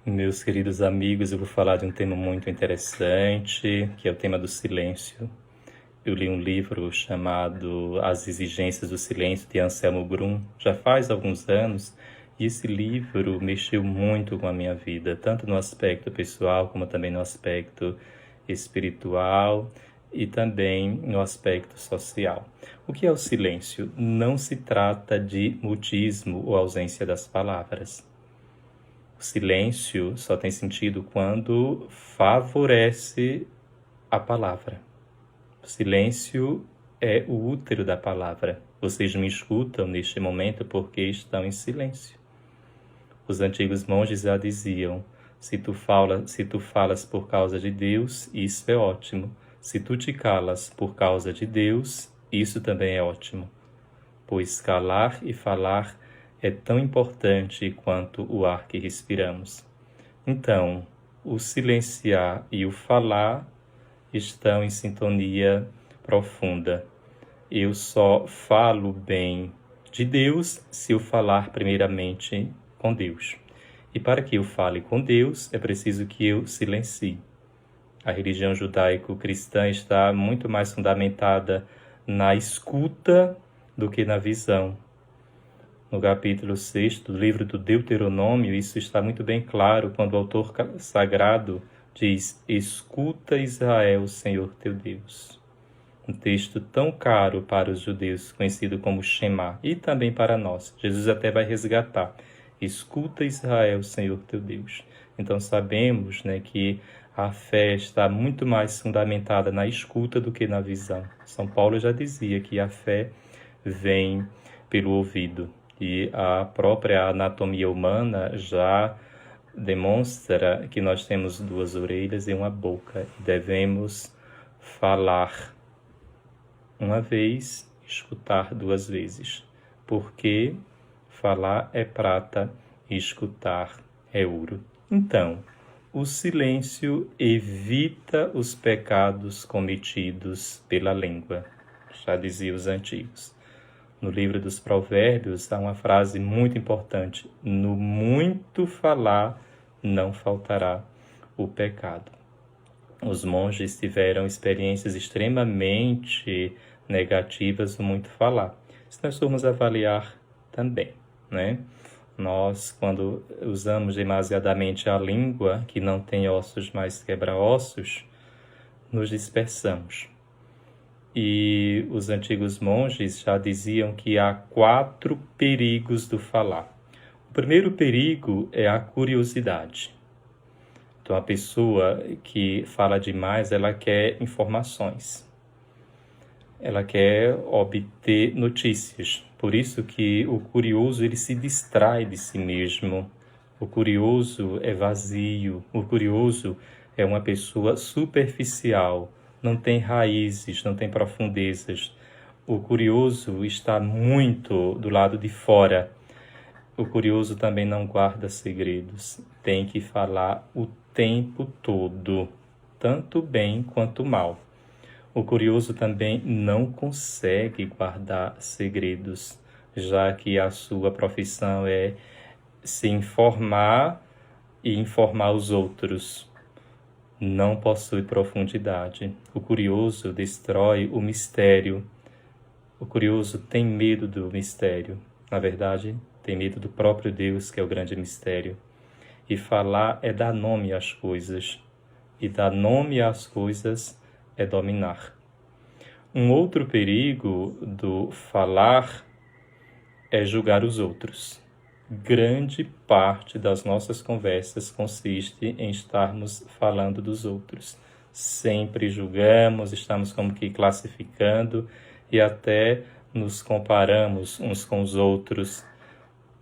Meus queridos amigos, eu vou falar de um tema muito interessante, que é o tema do silêncio. Eu li um livro chamado As Exigências do Silêncio, de Anselmo Brum, já faz alguns anos, e esse livro mexeu muito com a minha vida, tanto no aspecto pessoal, como também no aspecto espiritual e também no aspecto social. O que é o silêncio? Não se trata de mutismo ou ausência das palavras. O silêncio só tem sentido quando favorece a palavra. O silêncio é o útero da palavra. Vocês me escutam neste momento porque estão em silêncio. Os antigos monges já diziam: se tu falas por causa de Deus, isso é ótimo. Se tu te calas por causa de Deus, isso também é ótimo. Pois calar e falar é tão importante quanto o ar que respiramos. Então, o silenciar e o falar estão em sintonia profunda. Eu só falo bem de Deus se eu falar primeiramente com Deus. E para que eu fale com Deus, é preciso que eu silencie. A religião judaico-cristã está muito mais fundamentada na escuta do que na visão. No capítulo 6 do livro do Deuteronômio, isso está muito bem claro quando o autor sagrado diz: escuta, Israel, o Senhor teu Deus. Um texto tão caro para os judeus, conhecido como Shema, e também para nós. Jesus até vai resgatar: escuta, Israel, o Senhor teu Deus. Então sabemos, que a fé está muito mais fundamentada na escuta do que na visão. São Paulo já dizia que a fé vem pelo ouvido. E a própria anatomia humana já demonstra que nós temos duas orelhas e uma boca. E devemos falar uma vez, escutar duas vezes. Porque falar é prata e escutar é ouro. Então, o silêncio evita os pecados cometidos pela língua, já diziam os antigos. No livro dos Provérbios há uma frase muito importante: no muito falar não faltará o pecado. Os monges tiveram experiências extremamente negativas no muito falar. Se nós formos avaliar também, Nós, quando usamos demasiadamente a língua, que não tem ossos, mas quebra ossos, nos dispersamos. E os antigos monges já diziam que há 4 perigos do falar. O primeiro perigo é a curiosidade. Então, a pessoa que fala demais, ela quer informações. Ela quer obter notícias. Por isso que o curioso, ele se distrai de si mesmo. O curioso é vazio. O curioso é uma pessoa superficial. Não tem raízes, não tem profundezas. O curioso está muito do lado de fora. O curioso também não guarda segredos. Tem que falar o tempo todo, tanto bem quanto mal. O curioso também não consegue guardar segredos, já que a sua profissão é se informar e informar os outros. Não possui profundidade. O curioso destrói o mistério. O curioso tem medo do mistério. Na verdade, tem medo do próprio Deus, que é o grande mistério. E falar é dar nome às coisas. E dar nome às coisas é dominar. Um outro perigo do falar é julgar os outros. Grande parte das nossas conversas consiste em estarmos falando dos outros. Sempre julgamos, estamos como que classificando e até nos comparamos uns com os outros.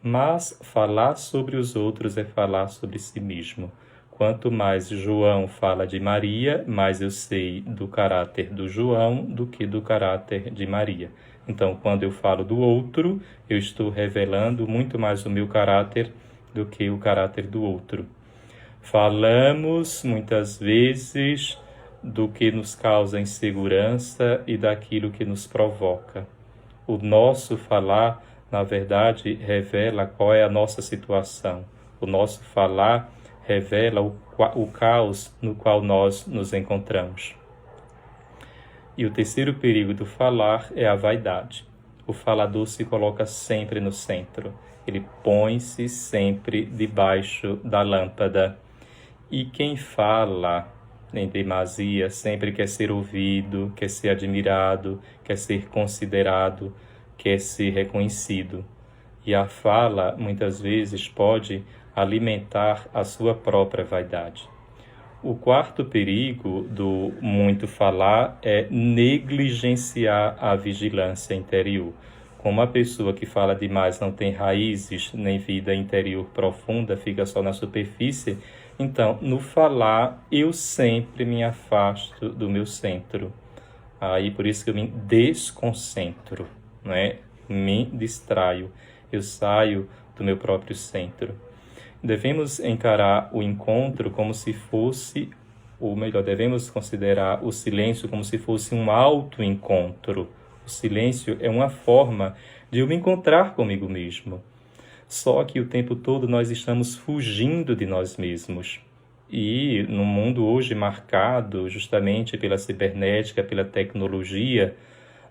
Mas falar sobre os outros é falar sobre si mesmo. Quanto mais João fala de Maria, mais eu sei do caráter do João do que do caráter de Maria. Então, quando eu falo do outro, eu estou revelando muito mais o meu caráter do que o caráter do outro. Falamos, muitas vezes, do que nos causa insegurança e daquilo que nos provoca. O nosso falar, na verdade, revela qual é a nossa situação. O nosso falar revela o caos no qual nós nos encontramos. E o terceiro perigo do falar é a vaidade. O falador se coloca sempre no centro. Ele põe-se sempre debaixo da lâmpada. E quem fala em demasia sempre quer ser ouvido, quer ser admirado, quer ser considerado, quer ser reconhecido. E a fala, muitas vezes, pode alimentar a sua própria vaidade. O quarto perigo do muito falar é negligenciar a vigilância interior. Como a pessoa que fala demais não tem raízes nem vida interior profunda, fica só na superfície, então, no falar, eu sempre me afasto do meu centro. Aí, por isso que eu me desconcentro, né? Me distraio, eu saio do meu próprio centro. Devemos encarar o encontro como se fosse, ou melhor, devemos considerar o silêncio como se fosse um auto-encontro. O silêncio é uma forma de eu me encontrar comigo mesmo. Só que o tempo todo nós estamos fugindo de nós mesmos. E no mundo hoje marcado justamente pela cibernética, pela tecnologia,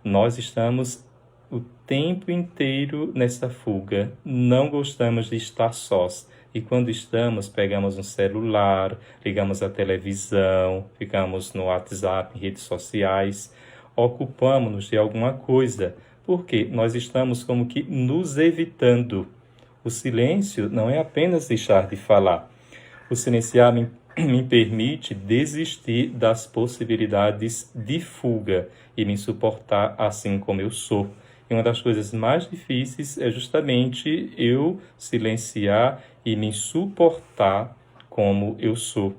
nós estamos o tempo inteiro nessa fuga. Não gostamos de estar sós. E quando estamos, pegamos um celular, ligamos a televisão, ficamos no WhatsApp, em redes sociais, ocupamos-nos de alguma coisa, porque nós estamos como que nos evitando. O silêncio não é apenas deixar de falar. O silenciar me permite desistir das possibilidades de fuga e me suportar assim como eu sou. E uma das coisas mais difíceis é justamente eu silenciar e me suportar como eu sou.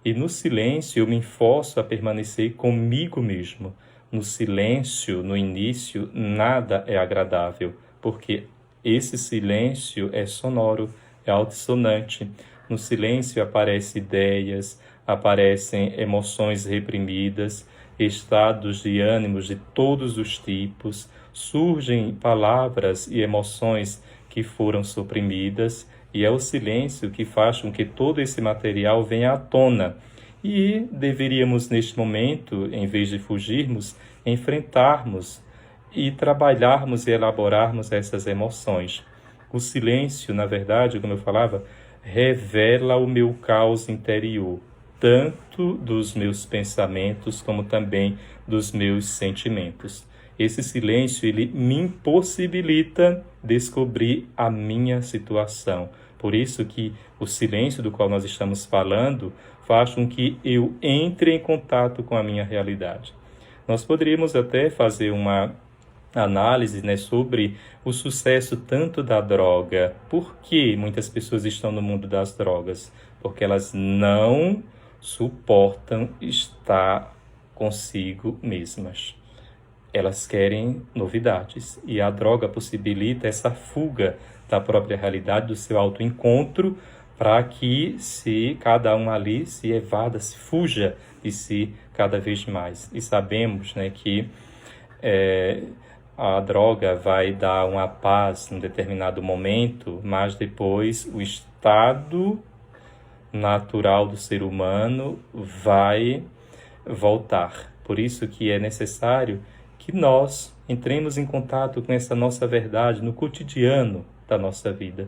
E no silêncio eu me forço a permanecer comigo mesmo. No silêncio, no início, nada é agradável, porque esse silêncio é sonoro, é altissonante. No silêncio aparecem ideias, aparecem emoções reprimidas, estados de ânimos de todos os tipos, surgem palavras e emoções que foram suprimidas, e é o silêncio que faz com que todo esse material venha à tona. E deveríamos, neste momento, em vez de fugirmos, enfrentarmos e trabalharmos e elaborarmos essas emoções. O silêncio, na verdade, como eu falava, revela o meu caos interior, tanto dos meus pensamentos como também dos meus sentimentos. Esse silêncio, ele me impossibilita descobrir a minha situação. Por isso que o silêncio do qual nós estamos falando faz com que eu entre em contato com a minha realidade. Nós poderíamos até fazer uma análise, né, sobre o sucesso tanto da droga. Por que muitas pessoas estão no mundo das drogas? Porque elas não suportam estar consigo mesmas. Elas querem novidades. E a droga possibilita essa fuga da própria realidade, do seu autoencontro, para que cada um ali se evada, se fuja de si cada vez mais. E sabemos, né, que a droga vai dar uma paz em determinado momento, mas depois o estado natural do ser humano vai voltar. Por isso que é necessário que nós entremos em contato com essa nossa verdade no cotidiano da nossa vida.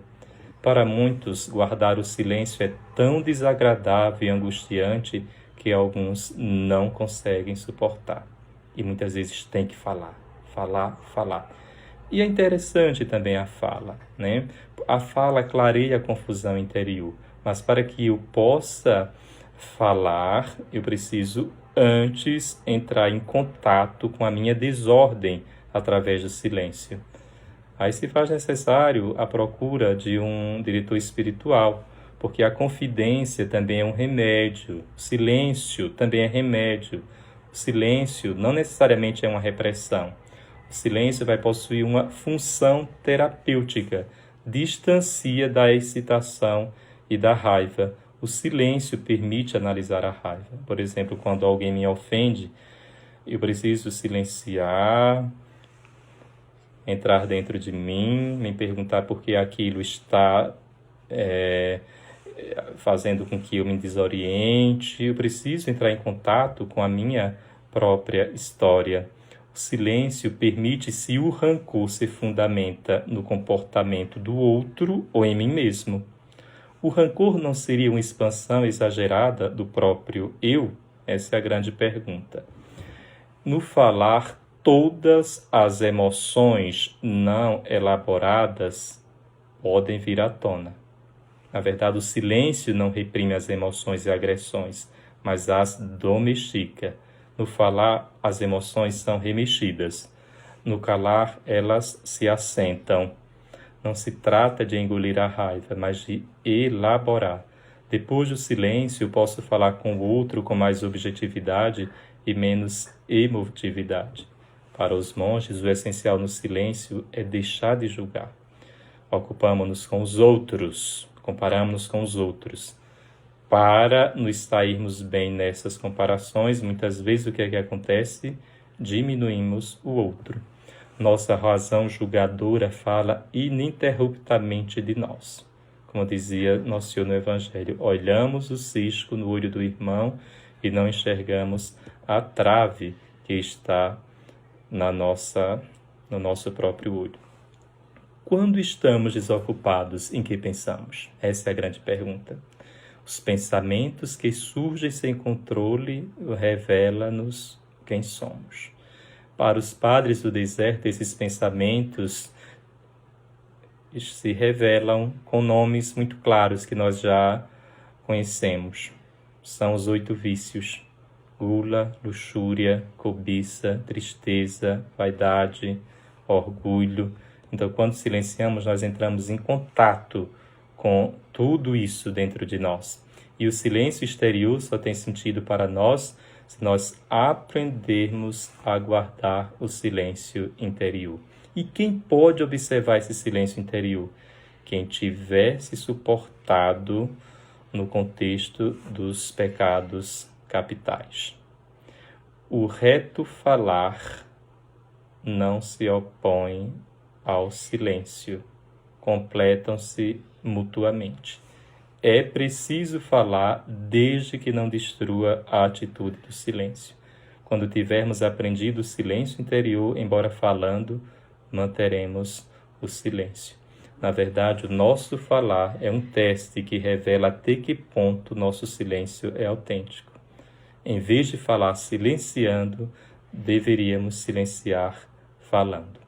Para muitos, guardar o silêncio é tão desagradável e angustiante que alguns não conseguem suportar. E muitas vezes tem que falar. E é interessante também a fala, né? A fala clareia a confusão interior, mas para que eu possa falar, eu preciso antes entrar em contato com a minha desordem através do silêncio. Aí se faz necessário a procura de um diretor espiritual, porque a confidência também é um remédio, o silêncio também é remédio. O silêncio não necessariamente é uma repressão. O silêncio vai possuir uma função terapêutica, distancia da excitação e da raiva. O silêncio permite analisar a raiva. Por exemplo, quando alguém me ofende, eu preciso silenciar, entrar dentro de mim, me perguntar por que aquilo está fazendo com que eu me desoriente. Eu preciso entrar em contato com a minha própria história. O silêncio permite se o rancor se fundamenta no comportamento do outro ou em mim mesmo. O rancor não seria uma expansão exagerada do próprio eu? Essa é a grande pergunta. No falar, todas as emoções não elaboradas podem vir à tona. Na verdade, o silêncio não reprime as emoções e agressões, mas as domestica. No falar, as emoções são remexidas. No calar, elas se assentam. Não se trata de engolir a raiva, mas de elaborar. Depois do silêncio, posso falar com o outro com mais objetividade e menos emotividade. Para os monges, o essencial no silêncio é deixar de julgar. Ocupamos-nos com os outros, comparamos-nos com os outros. Para nos sairmos bem nessas comparações, muitas vezes o que é que acontece? Diminuímos o outro. Nossa razão julgadora fala ininterruptamente de nós. Como dizia Nosso Senhor no Evangelho, olhamos o cisco no olho do irmão e não enxergamos a trave que está no nosso próprio olho. Quando estamos desocupados, em que pensamos? Essa é a grande pergunta. Os pensamentos que surgem sem controle revelam-nos quem somos. Para os padres do deserto, esses pensamentos se revelam com nomes muito claros que nós já conhecemos. São os 8 vícios: gula, luxúria, cobiça, tristeza, vaidade, orgulho. Então, quando silenciamos, nós entramos em contato com tudo isso dentro de nós. E o silêncio exterior só tem sentido para nós se nós aprendermos a guardar o silêncio interior. E quem pode observar esse silêncio interior? Quem tiver se suportado no contexto dos pecados capitais. O reto falar não se opõe ao silêncio, completam-se mutuamente. É preciso falar desde que não destrua a atitude do silêncio. Quando tivermos aprendido o silêncio interior, embora falando, manteremos o silêncio. Na verdade, o nosso falar é um teste que revela até que ponto nosso silêncio é autêntico. Em vez de falar silenciando, deveríamos silenciar falando.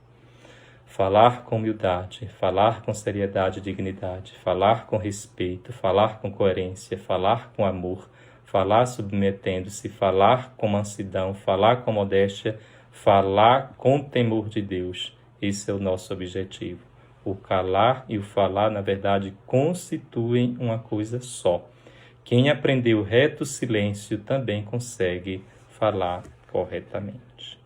Falar com humildade, falar com seriedade e dignidade, falar com respeito, falar com coerência, falar com amor, falar submetendo-se, falar com mansidão, falar com modéstia, falar com temor de Deus. Esse é o nosso objetivo. O calar e o falar, na verdade, constituem uma coisa só. Quem aprendeu reto silêncio também consegue falar corretamente.